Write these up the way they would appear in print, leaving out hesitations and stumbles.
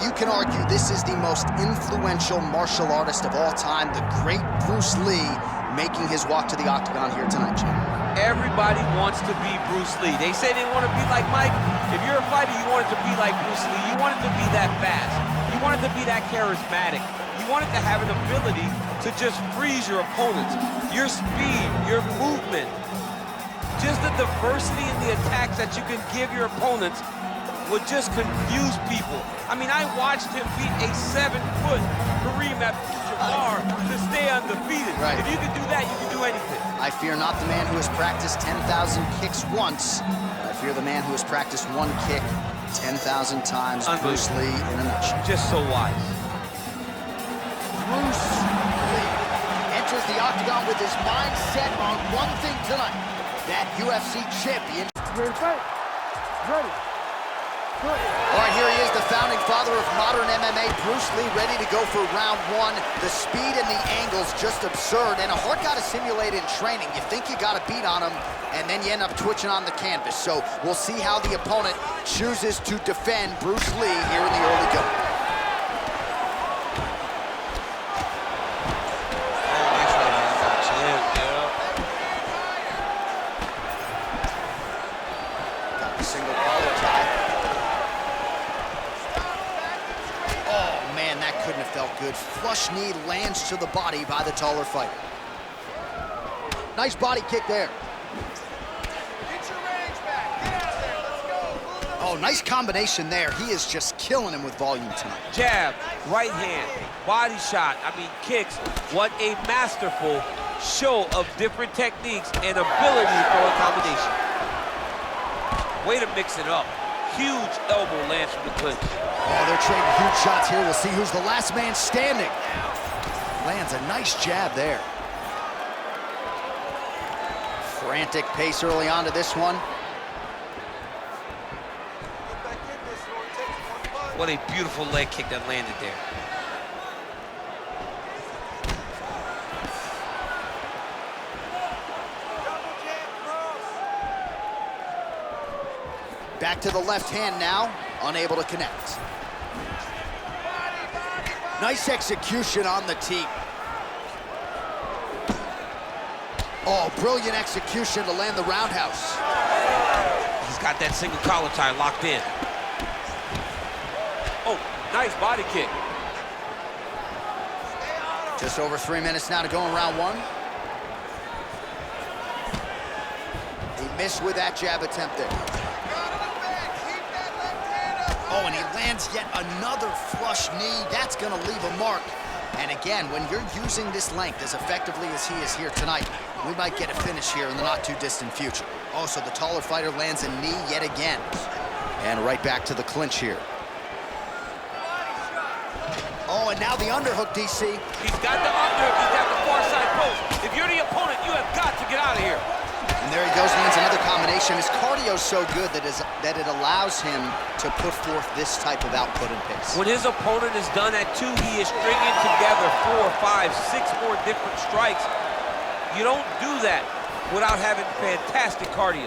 you can argue this is the most influential martial artist of all time, the great Bruce Lee, making his walk to the octagon here tonight, Jim. Everybody wants to be Bruce Lee. They say they want to be like Mike. If you're a fighter, you want it to be like Bruce Lee. You want it to be that fast. You want it to be that charismatic. You want it to have an ability to just freeze your opponents. Your speed, your movement, just the diversity in the attacks that you can give your opponents would just confuse people. I mean, I watched him beat a 7-foot Kareem Abdul-Jabbar to stay undefeated. Right. If you can do that, you can do anything. I fear not the man who has practiced 10,000 kicks once. I fear the man who has practiced one kick 10,000 times. Bruce Lee in a nutshell. Just so wise. Bruce Lee enters the octagon with his mind set on one thing tonight. That UFC champion. Ready to fight? Ready. All right, here he is, the founding father of modern MMA, Bruce Lee, ready to go for round one. The speed and the angles just absurd, and a hard guy to simulate in training. You think you got a beat on him, and then you end up twitching on the canvas. So we'll see how the opponent chooses to defend Bruce Lee here in the early going. Good flush knee lands to the body by the taller fighter. Nice body kick there. Get your range back. Get out there. Let's go. Oh, nice combination there. He is just killing him with volume tonight. Jab, right hand, body shot, kicks. What a masterful show of different techniques and ability for a combination. Way to mix it up. Huge elbow lands from the clinch. Oh, they're trading huge shots here. We'll see who's the last man standing. Lands a nice jab there. Frantic pace early on to this one. What a beautiful leg kick that landed there. Back to the left hand now, unable to connect. Nice execution on the tee. Oh, brilliant execution to land the roundhouse. He's got that single collar tie locked in. Oh, nice body kick. Just over 3 minutes now to go in round one. He missed with that jab attempt there. Oh, and he lands yet another flush knee. That's gonna leave a mark. And again, when you're using this length as effectively as he is here tonight, we might get a finish here in the not-too-distant future. Oh, so the taller fighter lands a knee yet again. And right back to the clinch here. Oh, and now the underhook, DC. He's got the underhook, he's got the far side post. If you're the opponent, you have got to get out of here. And there he goes, lands another combination. His cardio's so good that it allows him to put forth this type of output and pace. When his opponent is done at 2, he is stringing together 4, 5, 6 more different strikes. You don't do that without having fantastic cardio.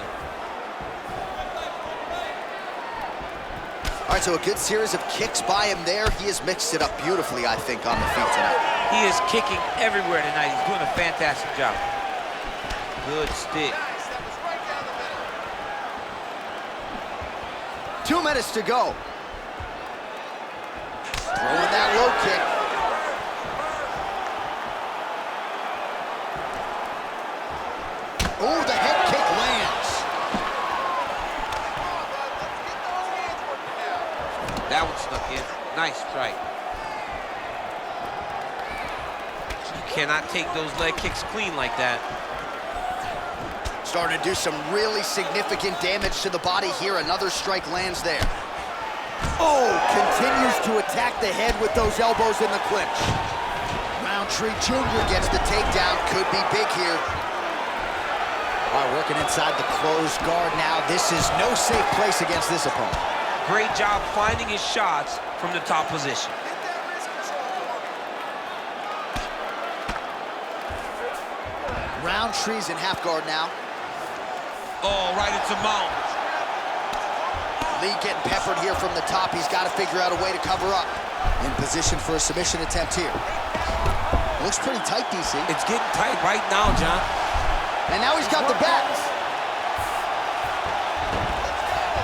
All right, so a good series of kicks by him there. He has mixed it up beautifully, I think, on the feet tonight. He is kicking everywhere tonight. He's doing a fantastic job. Good stick. 2 minutes to go. Throwing that low kick. Oh, the head kick lands. That one stuck in. Nice strike. You cannot take those leg kicks clean like that. Starting to do some really significant damage to the body here. Another strike lands there. Oh, continues to attack the head with those elbows in the clinch. Rountree Jr. gets the takedown. Could be big here. All right, working inside the closed guard now. This is no safe place against this opponent. Great job finding his shots from the top position. Rountree's in half guard now. Oh, right into mount. Lí getting peppered here from the top. He's got to figure out a way to cover up. In position for a submission attempt here. Looks pretty tight, DC. It's getting tight right now, John. And now he's got the back.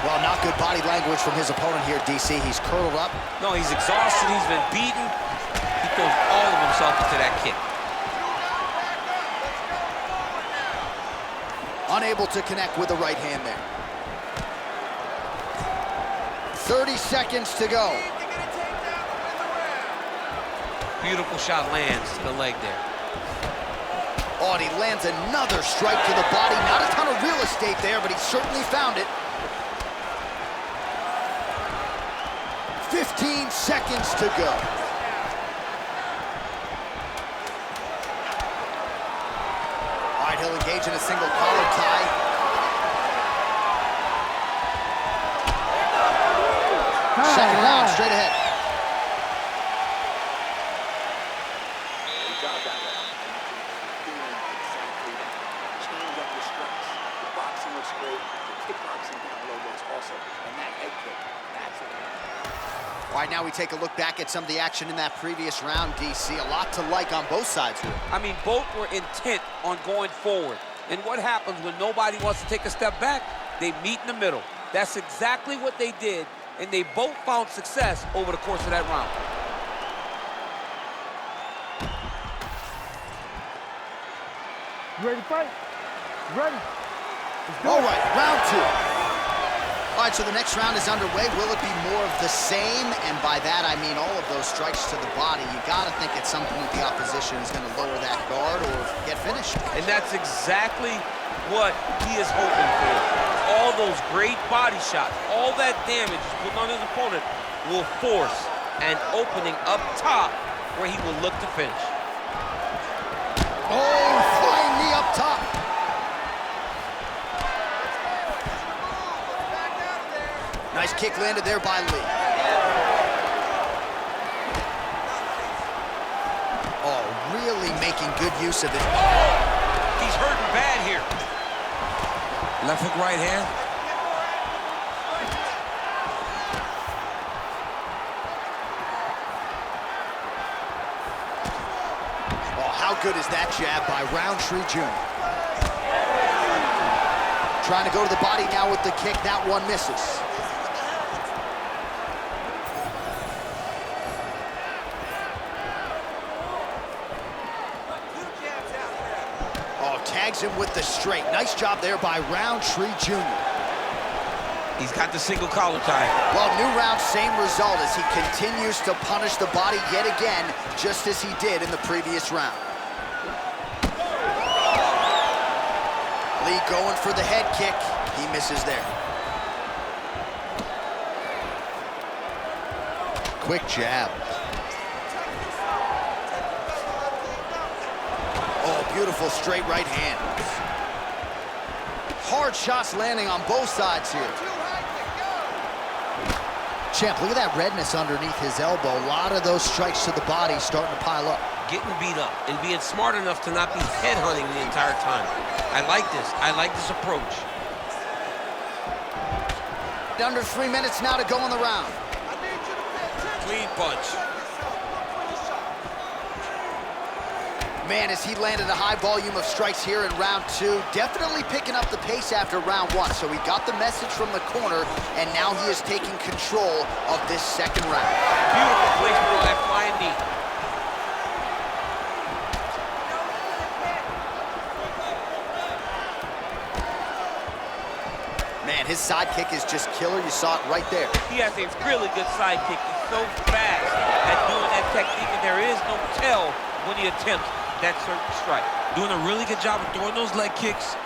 Well, not good body language from his opponent here, DC. He's curled up. No, he's exhausted. He's been beaten. He throws all of himself into that kick. Unable to connect with the right hand there. 30 seconds to go. Beautiful shot lands to the leg there. Oh, and he lands another strike to the body. Not a ton of real estate there, but he certainly found it. 15 seconds to go. All right, he'll engage in a single collar tie. Second round, straight ahead. Change up your strikes. The boxing looks great. The kickboxing down low looks awesome. And that head kick, that's it. All right, now we take a look back at some of the action in that previous round, DC. A lot to like on both sides here. I mean, both were intent on going forward. And what happens when nobody wants to take a step back? They meet in the middle. That's exactly what they did, and they both found success over the course of that round. You ready to fight? You ready? All right, round two. All right, so the next round is underway. Will it be more of the same? And by that, I mean all of those strikes to the body. You got to think at some point the opposition is going to lower that guard or get finished. And that's exactly what he is hoping for. All those great body shots, all that damage he's putting on his opponent will force an opening up top where he will look to finish. Oh, flying knee up top. Nice kick landed there by Lí. Oh, really making good use of it. Oh! He's hurting bad here. Left hook, right hand. Oh, how good is that jab by Rountree Jr.? Trying to go to the body now with the kick. That one misses. Tags him with the straight. Nice job there by Rountree Jr. He's got the single collar tie. Well, new round, same result as he continues to punish the body yet again, just as he did in the previous round. Lí going for the head kick. He misses there. Quick jab. Beautiful straight right hand. Hard shots landing on both sides here. Champ, look at that redness underneath his elbow. A lot of those strikes to the body starting to pile up. Getting beat up and being smart enough to not be headhunting the entire time. I like this. I like this approach. Under 3 minutes now to go in the round. Clean punch. Man, as he landed a high volume of strikes here in round two, definitely picking up the pace after round one. So he got the message from the corner, and now he is taking control of this second round. Beautiful placement on that flying knee. Man, his side kick is just killer. You saw it right there. He has a really good side kick. He's so fast at doing that technique, and there is no tell when he attempts that certain strike. Doing a really good job of throwing those leg kicks.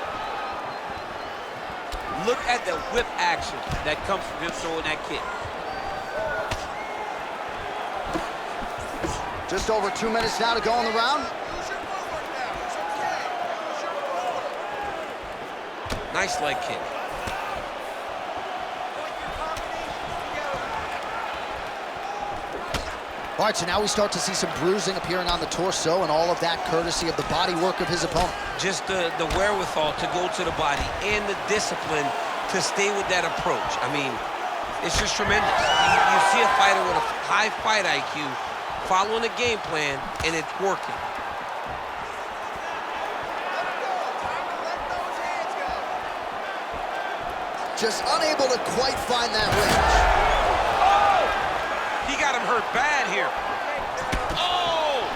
Look at the whip action that comes from him throwing that kick. Just over 2 minutes now to go in the round. Nice leg kick. All right, so now we start to see some bruising appearing on the torso, and all of that courtesy of the body work of his opponent. Just the wherewithal to go to the body and the discipline to stay with that approach. I mean, It's just tremendous. You see a fighter with a high fight IQ following a game plan, and it's working. Just unable to quite find that range. Oh! He got him hurt bad here. Oh!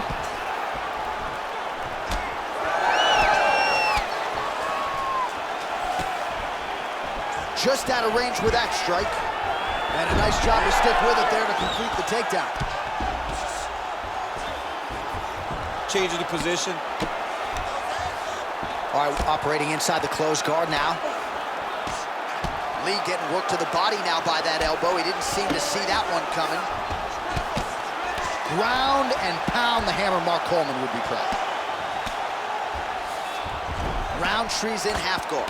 Just out of range with that strike. And a nice job to stick with it there to complete the takedown. Changing the position. All right, operating inside the closed guard now. Lee getting worked to the body now by that elbow. He didn't seem to see that one coming. Ground and pound, the hammer. Mark Coleman would be proud. Rountree's in half guard.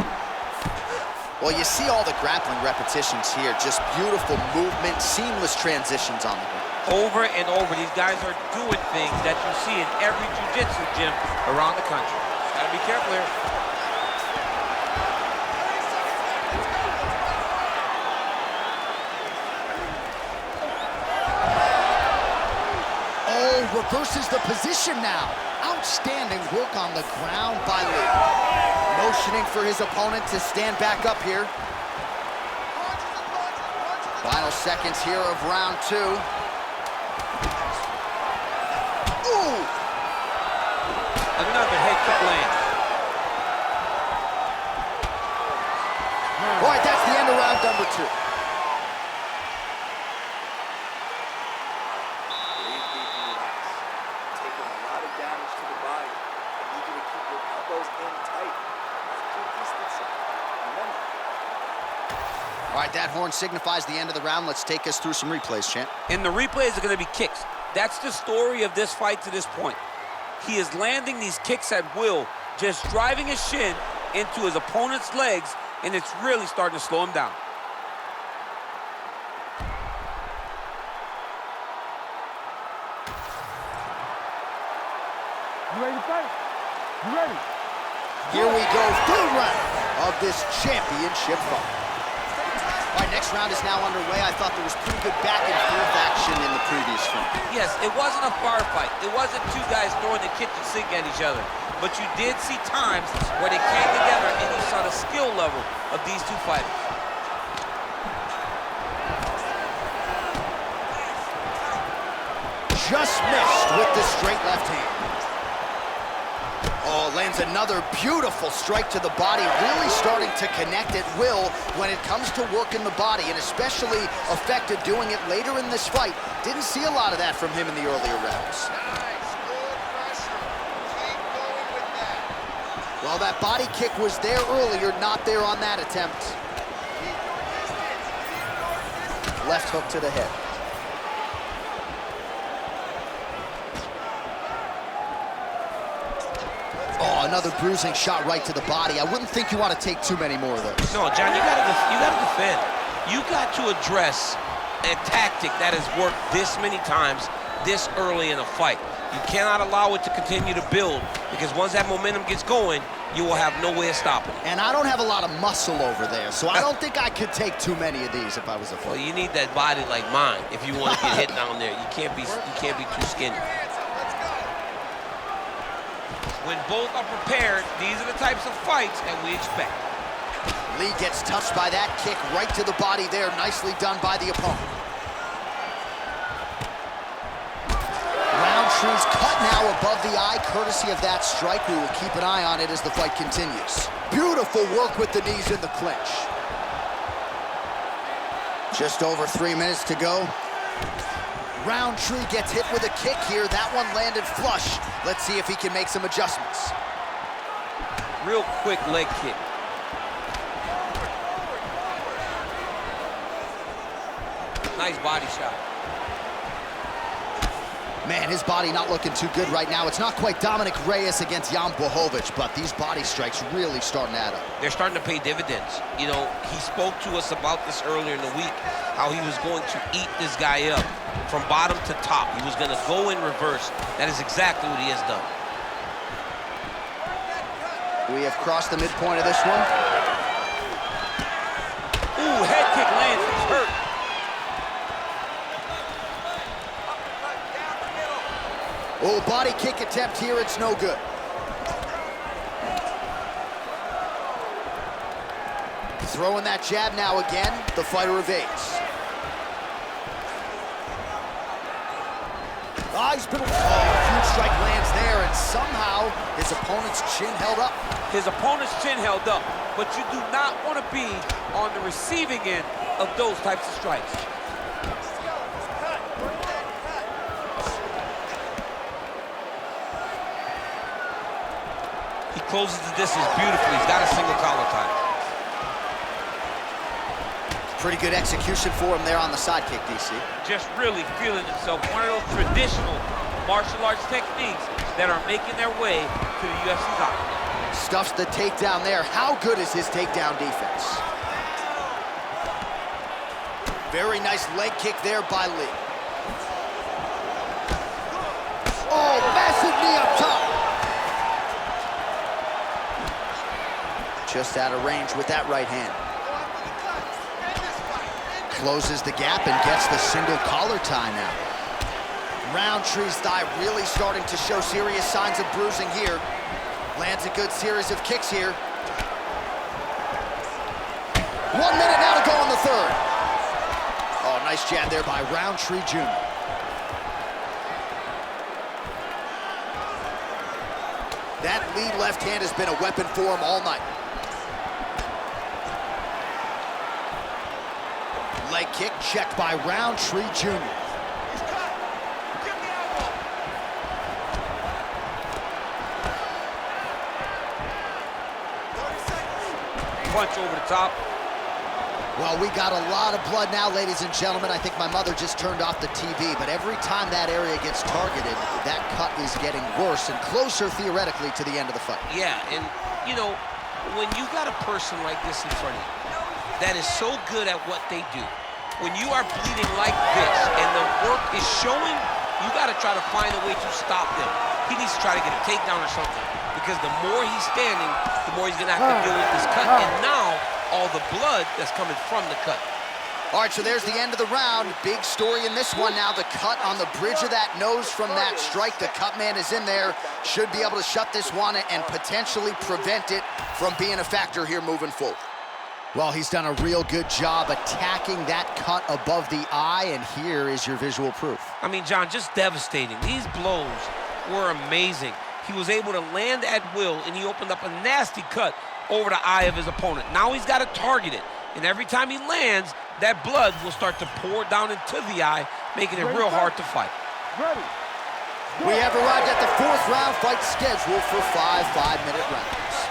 Well, you see all the grappling repetitions here. Just beautiful movement, seamless transitions on the ground. Over and over, these guys are doing things that you see in every jiu-jitsu gym around the country. Gotta be careful here. Reverses the position now. Outstanding work on the ground by Lee. Motioning for his opponent to stand back up here. Final seconds here of round 2. Ooh! Another head kick lands. All right, that's the end of round number 2. All right, that horn signifies the end of the round. Let's take us through some replays, champ. And the replays are going to be kicks. That's the story of this fight to this point. He is landing these kicks at will, just driving his shin into his opponent's legs, and it's really starting to slow him down. You ready to fight? You ready? Here we go, third round of this championship fight. All right, next round is now underway. I thought there was pretty good back and forth action in the previous fight. Yes, it wasn't a bar fight. It wasn't two guys throwing the kitchen sink at each other. But you did see times where they came together and you saw the skill level of these two fighters. Just missed with the straight left hand. Oh, lands another beautiful strike to the body, really starting to connect at will when it comes to working the body, and especially effective doing it later in this fight. Didn't see a lot of that from him in the earlier rounds. Well, that body kick was there earlier, not there on that attempt. Left hook to the head. Oh, another bruising shot right to the body. I wouldn't think you want to take too many more of those. No, John, you gotta defend. You got to address a tactic that has worked this many times this early in a fight. You cannot allow it to continue to build, because once that momentum gets going, you will have no way of stopping it. And I don't have a lot of muscle over there, so I don't think I could take too many of these if I was a fighter. Well, you need that body like mine if you want to get hit down there. You can't be too skinny. When both are prepared, these are the types of fights that we expect. Lee gets touched by that kick right to the body there. Nicely done by the opponent. Rountree's cut now above the eye, courtesy of that strike. We will keep an eye on it as the fight continues. Beautiful work with the knees in the clinch. Just over 3 minutes to go. Rountree gets hit with a kick here. That one landed flush. Let's see if he can make some adjustments. Real quick leg kick. Nice body shot. Man, his body not looking too good right now. It's not quite Dominic Reyes against Jan Blachowicz, but these body strikes really starting to add up. They're starting to pay dividends. You know, he spoke to us about this earlier in the week, how he was going to eat this guy up from bottom to top. He was going to go in reverse. That is exactly what he has done. We have crossed the midpoint of this one. Ooh, head kick lands. He's hurt. Oh, body kick attempt here, it's no good. Throwing that jab now again, the fighter evades. He's been, huge strike lands there, and somehow his opponent's chin held up. His opponent's chin held up, but you do not want to be on the receiving end of those types of strikes. He closes the distance beautifully. He's got a single collar tie. Pretty good execution for him there on the side kick, DC. Just really feeling himself. One of those traditional martial arts techniques that are making their way to the UFC's octagon. Stuffs the takedown there. How good is his takedown defense? Very nice leg kick there by Lí. Oh, massive knee up top. Just out of range with that right hand. Closes the gap and gets the single collar tie now. Rountree's thigh really starting to show serious signs of bruising here. Lands a good series of kicks here. 1 minute now to go in the third. Oh, nice jab there by Rountree Jr. That lead left hand has been a weapon for him all night. Leg kick checked by Rountree Jr. Punch over the top. Well, we got a lot of blood now, ladies and gentlemen. I think my mother just turned off the TV, but every time that area gets targeted, that cut is getting worse and closer, theoretically, to the end of the fight. Yeah, and, you know, when you got a person like this in front of you that is so good at what they do, when you are bleeding like this and the work is showing, you got to try to find a way to stop them. He needs to try to get a takedown or something, because the more he's standing, the more he's going to have to deal with this cut. And now, all the blood that's coming from the cut. All right, so there's the end of the round. Big story in this one now. The cut on the bridge of that nose from that strike. The cut man is in there. Should be able to shut this one and potentially prevent it from being a factor here moving forward. Well, he's done a real good job attacking that cut above the eye, and here is your visual proof. I mean, John, just devastating. These blows were amazing. He was able to land at will, and he opened up a nasty cut over the eye of his opponent. Now he's got to target it, and every time he lands, that blood will start to pour down into the eye, making it real hard to fight. We have arrived at the fourth round fight scheduled for 5 5-minute rounds.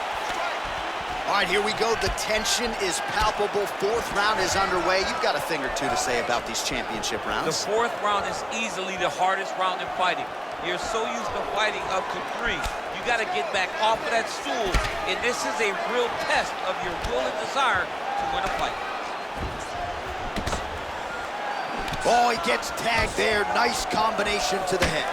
All right, here we go. The tension is palpable. Fourth round is underway. You've got a thing or two to say about these championship rounds. The fourth round is easily the hardest round in fighting. You're so used to fighting up to 3. You got to get back off of that stool, and this is a real test of your will and desire to win a fight. Oh, he gets tagged there. Nice combination to the head.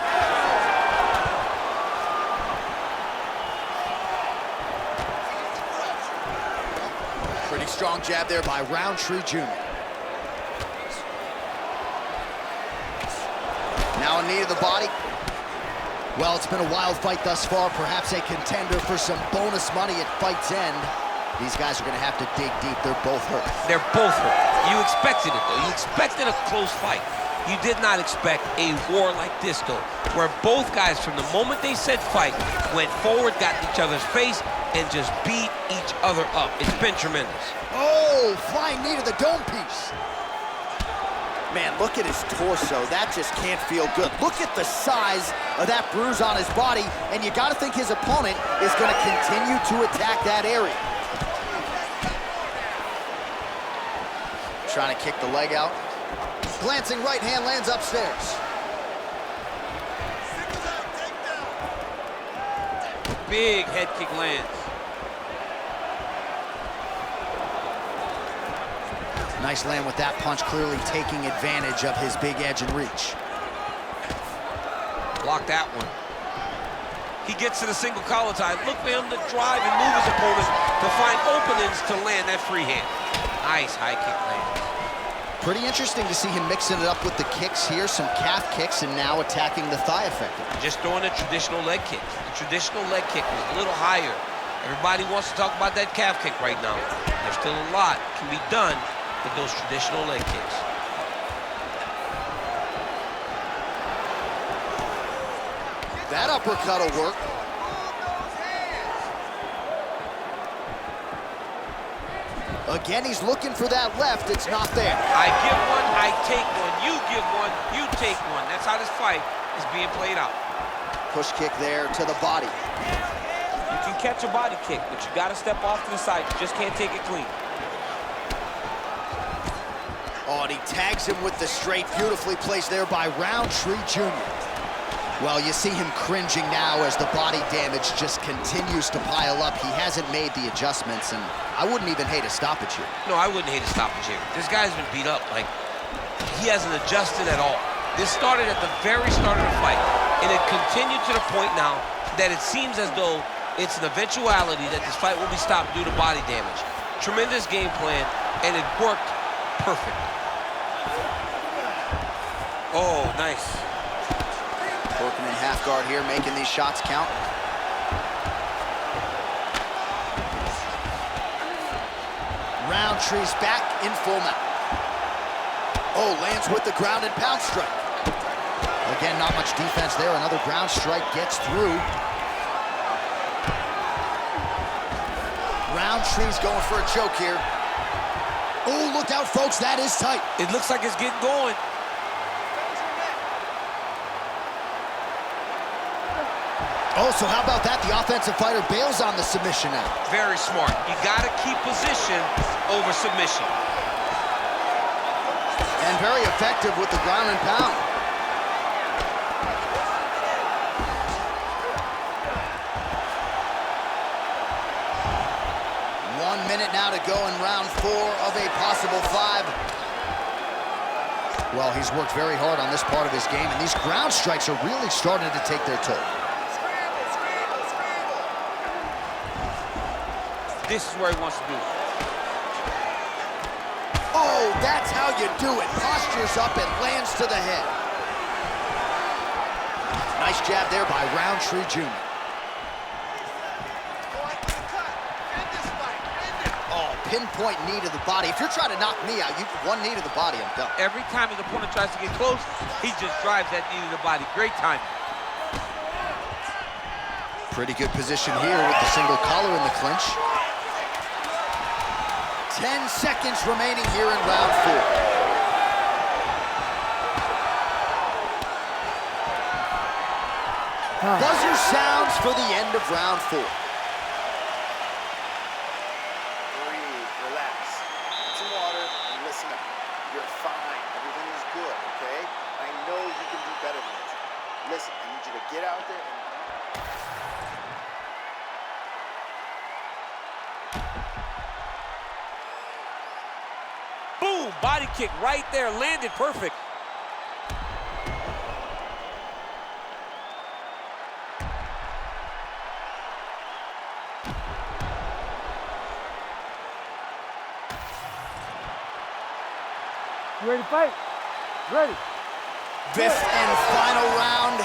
Pretty strong jab there by Rountree Jr. Now a knee to the body. Well, it's been a wild fight thus far. Perhaps a contender for some bonus money at fight's end. These guys are going to have to dig deep. They're both hurt. They're both hurt. You expected it, though. You expected a close fight. You did not expect a war like this, though, where both guys, from the moment they said fight, went forward, got in each other's face, and just beat each other up. It's been tremendous. Oh, flying knee to the dome piece. Man, look at his torso. That just can't feel good. Look at the size of that bruise on his body, and you got to think his opponent is going to continue to attack that area. Trying to kick the leg out. Glancing right hand lands upstairs. Big head kick lands. Nice land with that punch, clearly taking advantage of his big edge and reach. Block that one. He gets to the single collar tie. Look for him to drive and move his opponent to find openings to land that free hand. Nice high kick land. Pretty interesting to see him mixing it up with the kicks here, some calf kicks, and now attacking the thigh effectively. Just throwing a traditional leg kick. The traditional leg kick was a little higher. Everybody wants to talk about that calf kick right now. There's still a lot can be done with those traditional leg kicks. That uppercut will work. Again, he's looking for that left. It's not there. I give one, I take one. You give one, you take one. That's how this fight is being played out. Push kick there to the body. You can catch a body kick, but you got to step off to the side. You just can't take it clean. Oh, and he tags him with the straight. Beautifully placed there by Rountree Jr. Well, you see him cringing now as the body damage just continues to pile up. He hasn't made the adjustments, and I wouldn't even hate a stoppage here. No, I wouldn't hate a stoppage here. This guy's been beat up. Like, he hasn't adjusted at all. This started at the very start of the fight, and it continued to the point now that it seems as though it's an eventuality that this fight will be stopped due to body damage. Tremendous game plan, and it worked perfect. Oh, nice. Working in half guard here, making these shots count. Rountree's back in full mount. Oh, lands with the ground and pound strike. Again, not much defense there. Another ground strike gets through. Rountree's going for a choke here. Oh, look out, folks. That is tight. It looks like it's getting going. Oh, so how about that? The offensive fighter bails on the submission now. Very smart. You gotta keep position over submission. And very effective with the ground and pound. One minute now to go in round 4 of a possible 5. Well, he's worked very hard on this part of his game, and these ground strikes are really starting to take their toll. This is where he wants to be. Oh, that's how you do it. Postures up and lands to the head. Nice jab there by Rountree Jr. Oh, pinpoint knee to the body. If you're trying to knock me out, one knee to the body, I'm done. Every time his opponent tries to get close, he just drives that knee to the body. Great time. Pretty good position here with the single collar in the clinch. 10 seconds remaining here in round 4. Buzzer sounds for the end of round 4. Breathe, relax. Get some water and listen up. You're fine. Everything is good, okay? I know you can do better than this. Listen, I need you to get out there and... Boom! Body kick right there. Landed perfect. You ready to fight? Ready. 5th and final round.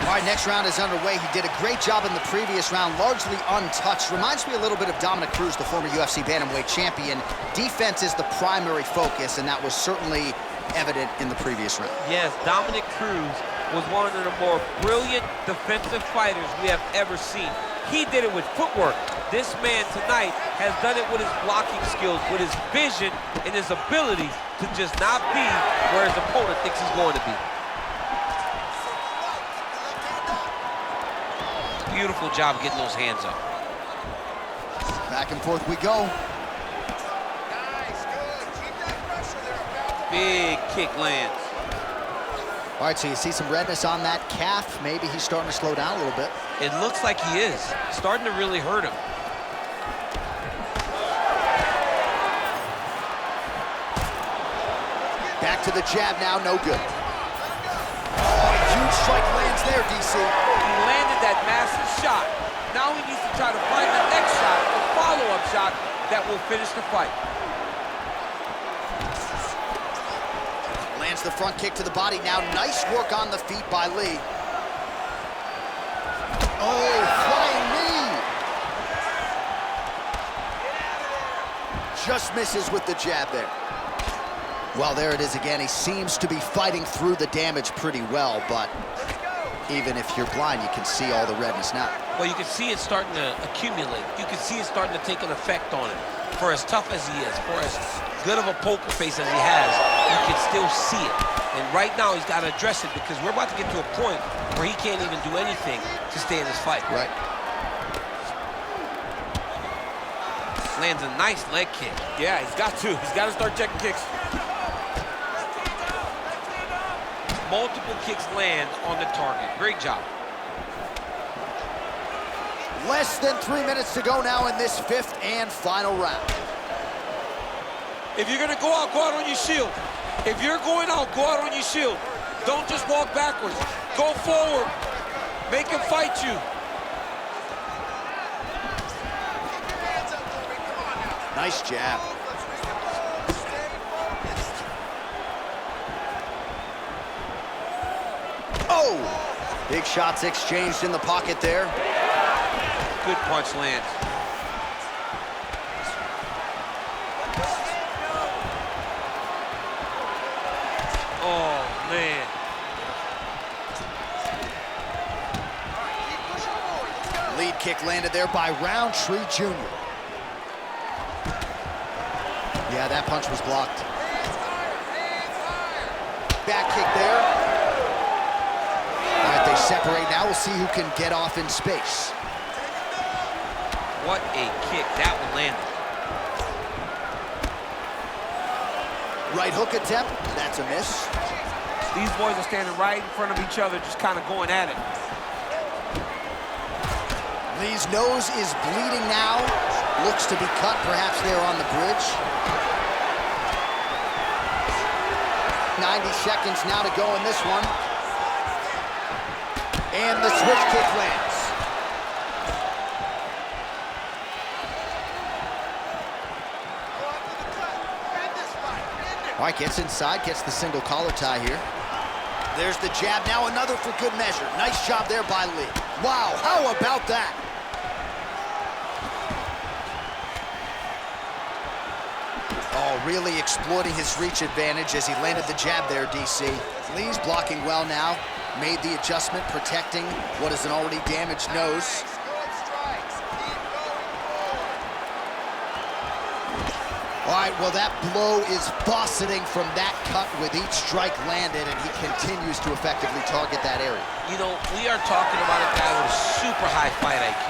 All right, next round is underway. He did a great job in the previous round, largely untouched. Reminds me a little bit of Dominic Cruz, the former UFC bantamweight champion. Defense is the primary focus, and that was certainly evident in the previous round. Yes, Dominic Cruz was one of the more brilliant defensive fighters we have ever seen. He did it with footwork. This man tonight has done it with his blocking skills, with his vision, and his ability to just not be where his opponent thinks he's going to be. Beautiful job getting those hands up. Back and forth we go. Nice, good. Keep that pressure there. Big kick lands. All right, so you see some redness on that calf. Maybe he's starting to slow down a little bit. It looks like he is. Starting to really hurt him. Back to the jab now, no good. Oh, a huge strike lands there, DC. He landed that massive shot. Now he needs to try to find the next shot, the follow-up shot that will finish the fight. Lands the front kick to the body now. Nice work on the feet by Lí. Oh, flying knee. Just misses with the jab there. Well, there it is again. He seems to be fighting through the damage pretty well, but even if you're blind, you can see all the redness now. Well, you can see it starting to accumulate. You can see it starting to take an effect on him. For as tough as he is, for as good of a poker face as he has, you can still see it. And right now, he's got to address it because we're about to get to a point where he can't even do anything to stay in this fight. Right. Lands a nice leg kick. Yeah, he's got to. He's got to start checking kicks. Multiple kicks land on the target. Great job. Less than 3 minutes to go now in this fifth and final round. If you're going to go out on your shield. If you're going out, go out on your shield. Don't just walk backwards. Go forward. Make him fight you. Nice jab. Oh! Big shots exchanged in the pocket there. Good punch lands. Oh, man. Lead kick landed there by Rountree Jr. Yeah, that punch was blocked. Back kick there. All right, they separate now. We'll see who can get off in space. What a kick. That one landed. Right hook attempt. That's a miss. These boys are standing right in front of each other, just kind of going at it. Lee's nose is bleeding now. Looks to be cut, perhaps there on the bridge. 90 seconds now to go in this one. And the switch kick lands. All right, gets inside, gets the single collar tie here. There's the jab, now another for good measure. Nice job there by Lí. Wow, how about that? Oh, really exploiting his reach advantage as he landed the jab there, DC. Lee's blocking well now. Made the adjustment, protecting what is an already damaged nose. All right, well, that blow is fauceting from that cut with each strike landed, and he continues to effectively target that area. You know, we are talking about a guy with a super high fight IQ.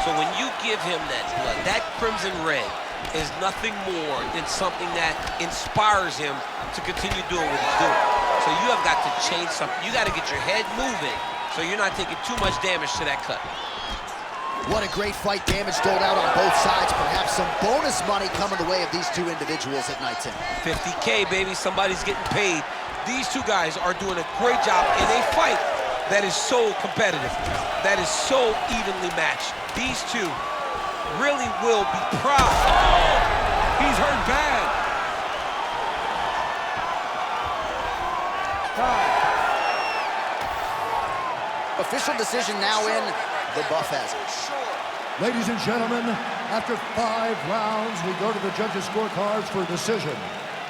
So when you give him that blood, that crimson red is nothing more than something that inspires him to continue doing what he's doing. So you have got to change something. You got to get your head moving so you're not taking too much damage to that cut. What a great fight. Damage doled out on both sides. Perhaps some bonus money coming the way of these two individuals at night 10. 50K, baby. Somebody's getting paid. These two guys are doing a great job in a fight that is so competitive, that is so evenly matched. These two really will be proud. Oh, he's hurt bad. Official decision now in. The buff has it. Ladies and gentlemen, after 5 rounds, we go to the judges' scorecards for decision.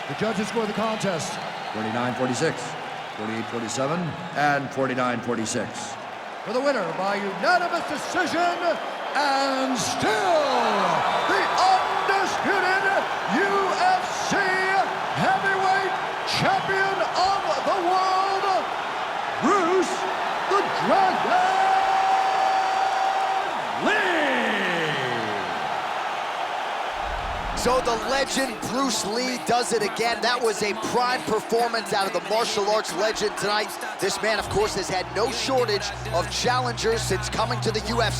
The judges score the contest 49-46, 48-47, and 49-46. For the winner by unanimous decision, and still the undisputed UFC heavyweight champion of the world, Bruce the Dragon Lí. So the legend Bruce Lí does it again. That was a prime performance out of the martial arts legend tonight. This man, of course, has had no shortage of challengers since coming to the UFC.